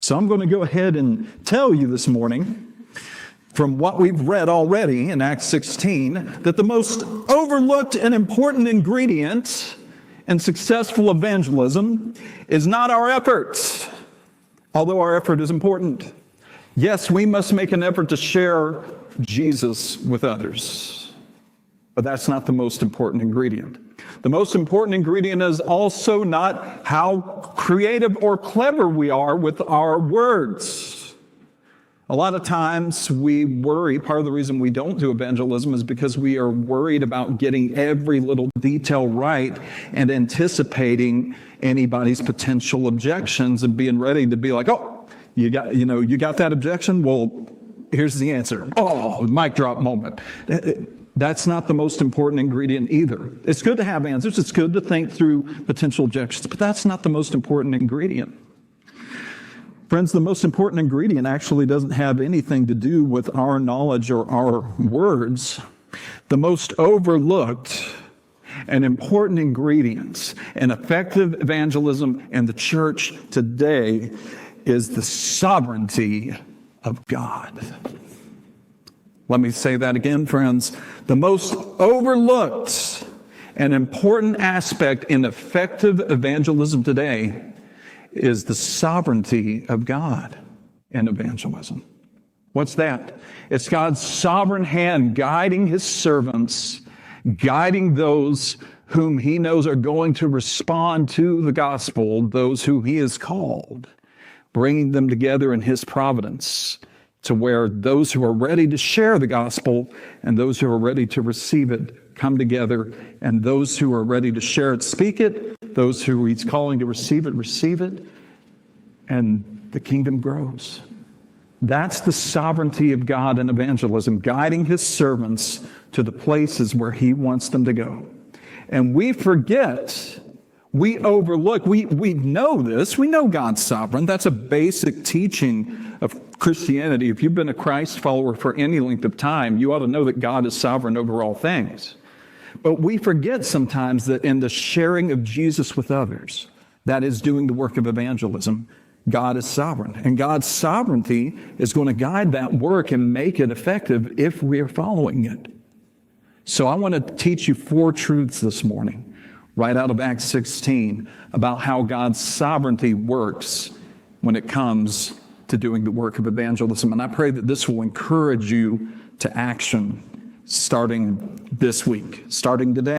So I'm going to go ahead and tell you this morning, from what we've read already in Acts 16, that the most overlooked and important ingredient in successful evangelism is not our efforts, although our effort is important. Yes, we must make an effort to share Jesus with others, but that's not the most important ingredient. The most important ingredient is also not how creative or clever we are with our words. A lot of times we worry, part of the reason we don't do evangelism is because we are worried about getting every little detail right and anticipating anybody's potential objections and being ready to be like, oh, you got that objection? Well, here's the answer. Oh, mic drop moment. That's not the most important ingredient either. It's good to have answers. It's good to think through potential objections, but that's not the most important ingredient. Friends, the most important ingredient actually doesn't have anything to do with our knowledge or our words. The most overlooked and important ingredients in effective evangelism in the church today is the sovereignty of God. Let me say that again, friends. The most overlooked and important aspect in effective evangelism today is the sovereignty of God in evangelism. What's that? It's God's sovereign hand guiding his servants, guiding those whom he knows are going to respond to the gospel, those who he has called, bringing them together in his providence to where those who are ready to share the gospel and those who are ready to receive it come together, and those who are ready to share it, speak it, those who he's calling to receive it, and the kingdom grows. That's the sovereignty of God in evangelism, guiding his servants to the places where he wants them to go. And we forget, we overlook, we know this, we know God's sovereign. That's a basic teaching of Christianity. If you've been a Christ follower for any length of time, you ought to know that God is sovereign over all things. But we forget sometimes that in the sharing of Jesus with others, that is doing the work of evangelism, God is sovereign. And God's sovereignty is going to guide that work and make it effective if we are following it. So I want to teach you 4 truths this morning, right out of Acts 16, about how God's sovereignty works when it comes to doing the work of evangelism. And I pray that this will encourage you to action starting this week, starting today.